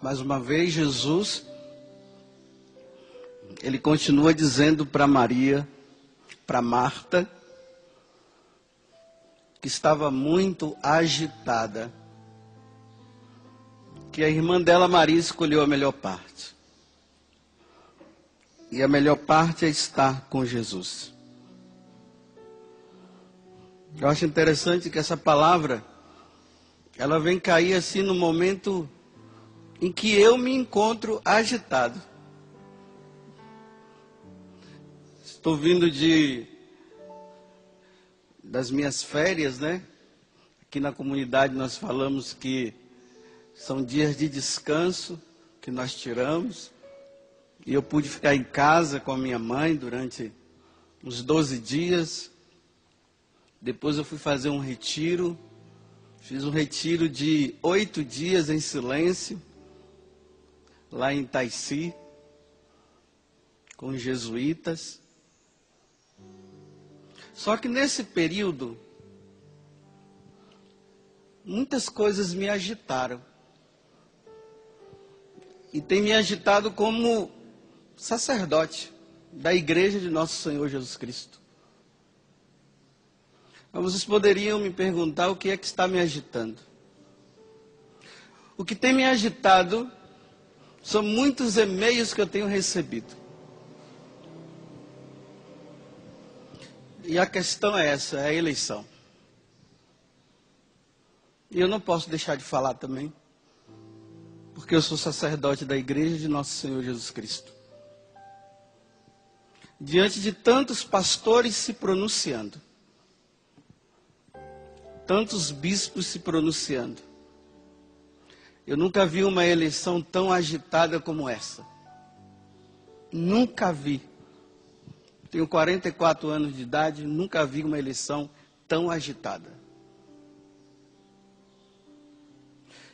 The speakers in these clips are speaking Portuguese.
Mais uma vez, Jesus, ele continua dizendo para Maria, para Marta, que estava muito agitada, que a irmã dela, Maria, escolheu a melhor parte. E a melhor parte é estar com Jesus. Eu acho interessante que essa palavra, ela vem cair assim no momento em que eu me encontro agitado. Estou vindo das minhas férias, né? Aqui na comunidade nós falamos que são dias de descanso que nós tiramos. E eu pude ficar em casa com a minha mãe durante uns 12 dias. Depois eu fui fazer um retiro. Fiz um retiro de 8 dias em silêncio, lá em Itaici, com os jesuítas. Só que nesse período, muitas coisas me agitaram. E tem me agitado como sacerdote da Igreja de Nosso Senhor Jesus Cristo. Mas vocês poderiam me perguntar o que é que está me agitando. O que tem me agitado são muitos e-mails que eu tenho recebido. E a questão é essa, é a eleição. E eu não posso deixar de falar também, porque eu sou sacerdote da Igreja de Nosso Senhor Jesus Cristo. Diante de tantos pastores se pronunciando, tantos bispos se pronunciando, eu nunca vi uma eleição tão agitada como essa. Nunca vi. Tenho 44 anos de idade, nunca vi uma eleição tão agitada.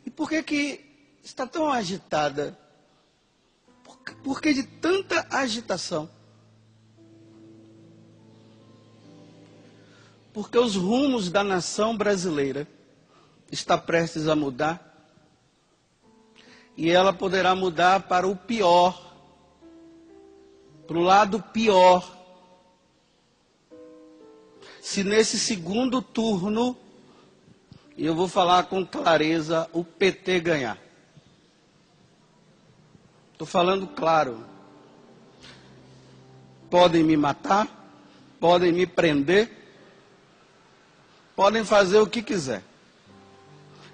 E por que está tão agitada? Por que de tanta agitação? Porque os rumos da nação brasileira estão prestes a mudar. E ela poderá mudar para o pior, para o lado pior, se nesse segundo turno, e eu vou falar com clareza, o PT ganhar. Estou falando claro. Podem me matar, podem me prender, podem fazer o que quiser.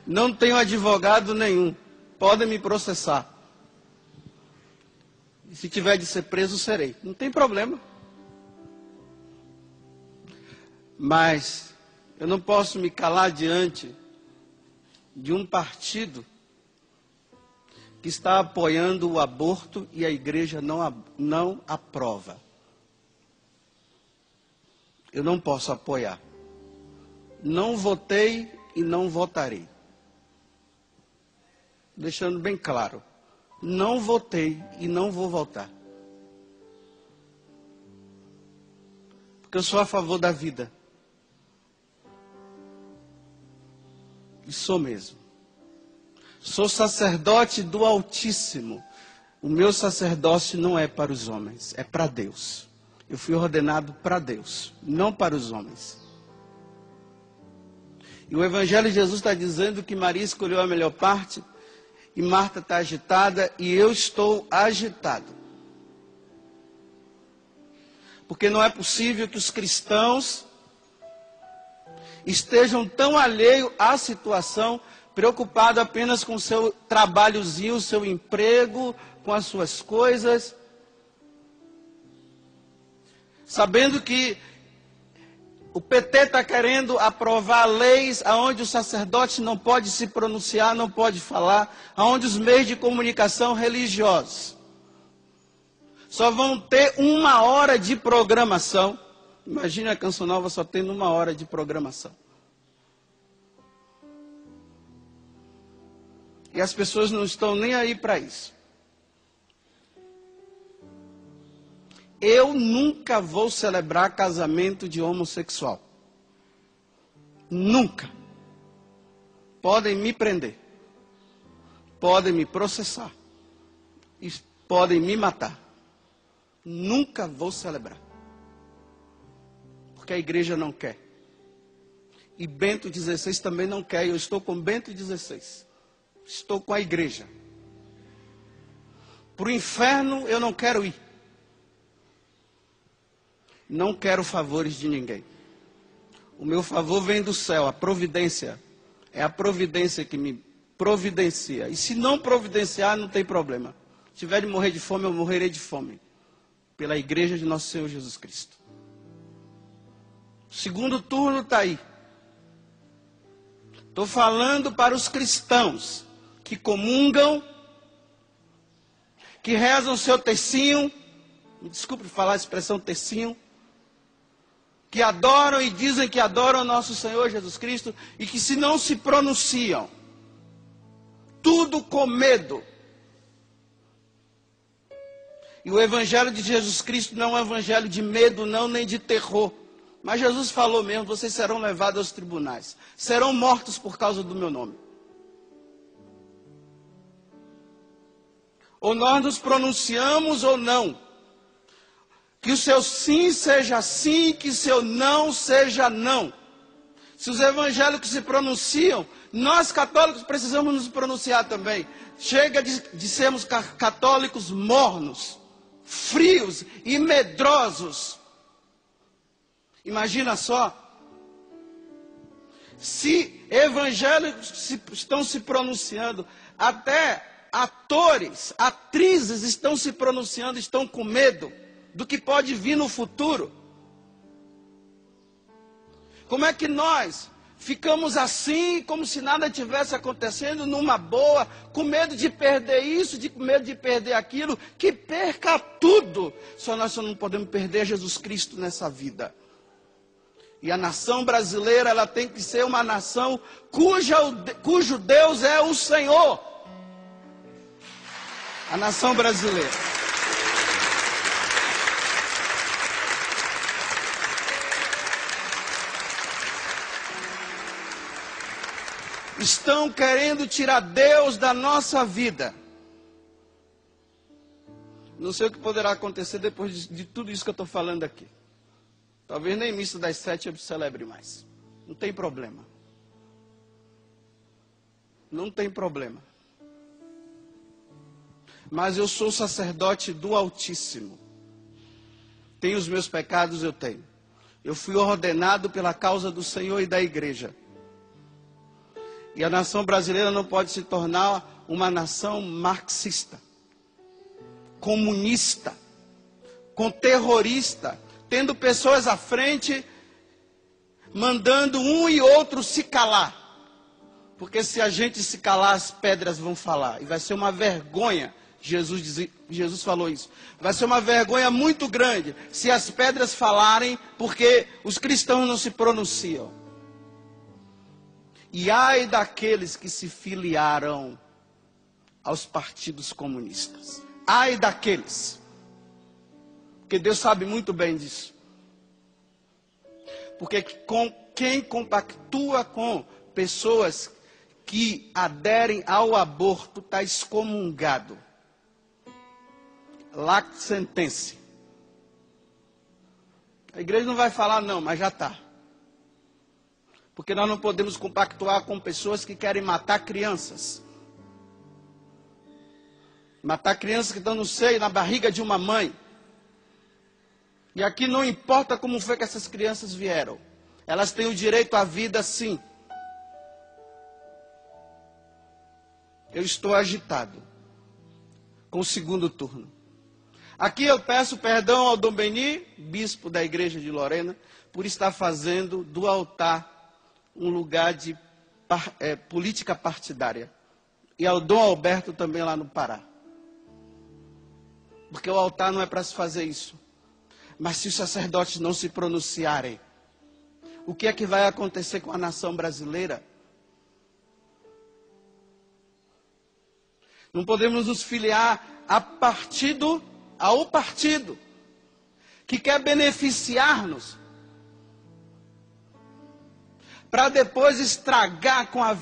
Não tenho advogado nenhum. Podem me processar. E se tiver de ser preso, serei. Não tem problema. Mas eu não posso me calar diante de um partido que está apoiando o aborto e a igreja não aprova. Eu não posso apoiar. Não votei e não votarei. Deixando bem claro, não votei e não vou votar. Porque eu sou a favor da vida. E sou mesmo. Sou sacerdote do Altíssimo. O meu sacerdócio não é para os homens, é para Deus. Eu fui ordenado para Deus, não para os homens. E o Evangelho de Jesus está dizendo que Maria escolheu a melhor parte, e Marta está agitada, e eu estou agitado. Porque não é possível que os cristãos estejam tão alheios à situação, preocupados apenas com o seu trabalhozinho, o seu emprego, com as suas coisas, sabendo que o PT está querendo aprovar leis onde o sacerdote não pode se pronunciar, não pode falar, onde os meios de comunicação religiosos só vão ter 1 hora de programação. Imagina a Canção Nova só tendo 1 hora de programação. E as pessoas não estão nem aí para isso. Eu nunca vou celebrar casamento de homossexual. Nunca. Podem me prender. podem me processar e podem me matar. Nunca vou celebrar. Porque a igreja não quer. E Bento XVI também não quer. Eu estou com Bento XVI. Estou com a igreja. Para o inferno eu não quero ir. Não quero favores de ninguém. O meu favor vem do céu, a providência. É a providência que me providencia. E se não providenciar, não tem problema. Se tiver de morrer de fome, eu morrerei de fome. Pela igreja de nosso Senhor Jesus Cristo. O segundo turno está aí. Estou falando para os cristãos que comungam, que rezam o seu tercinho, me desculpe falar a expressão tercinho, que adoram e dizem que adoram nosso Senhor Jesus Cristo e que se não se pronunciam, tudo com medo. E o evangelho de Jesus Cristo não é um evangelho de medo, não, nem de terror. Mas Jesus falou mesmo, vocês serão levados aos tribunais, serão mortos por causa do meu nome. Ou nós nos pronunciamos ou não. Que o seu sim seja sim, que o seu não seja não. Se os evangélicos se pronunciam, nós católicos precisamos nos pronunciar também. Chega de sermos católicos mornos, frios e medrosos. Imagina só. Se evangélicos estão se pronunciando, até atores, atrizes estão se pronunciando, estão com medo do que pode vir no futuro. Como é que nós ficamos assim, como se nada tivesse acontecendo, numa boa, com medo de perder isso, com medo de perder aquilo, que perca tudo. Nós só não podemos perder Jesus Cristo nessa vida. E a nação brasileira, ela tem que ser uma nação cujo Deus é o Senhor. A nação brasileira. Estão querendo tirar Deus da nossa vida. Não sei o que poderá acontecer depois de tudo isso que eu estou falando aqui. Talvez nem missa das 7 eu celebre mais. Não tem problema. Não tem problema. Mas eu sou sacerdote do Altíssimo. Tenho os meus pecados, eu tenho. Eu fui ordenado pela causa do Senhor e da igreja. E a nação brasileira não pode se tornar uma nação marxista, comunista, com terrorista, tendo pessoas à frente, mandando um e outro se calar. Porque se a gente se calar, as pedras vão falar. E vai ser uma vergonha, Jesus falou isso. Vai ser uma vergonha muito grande se as pedras falarem, porque os cristãos não se pronunciam. E ai daqueles que se filiaram aos partidos comunistas. Ai daqueles. Porque Deus sabe muito bem disso. Porque quem compactua com pessoas que aderem ao aborto está excomungado. Lacte sentença. A igreja não vai falar não, mas já está. Porque nós não podemos compactuar com pessoas que querem matar crianças. Matar crianças que estão no seio, na barriga de uma mãe. E aqui não importa como foi que essas crianças vieram. Elas têm o direito à vida, sim. Eu estou agitado com o segundo turno. Aqui eu peço perdão ao Dom Beni, bispo da igreja de Lorena, por estar fazendo do altar um lugar de política partidária. E ao Dom Alberto também lá no Pará. Porque o altar não é para se fazer isso. Mas se os sacerdotes não se pronunciarem, o que é que vai acontecer com a nação brasileira? Não podemos nos filiar ao partido que quer beneficiar-nos, para depois estragar com a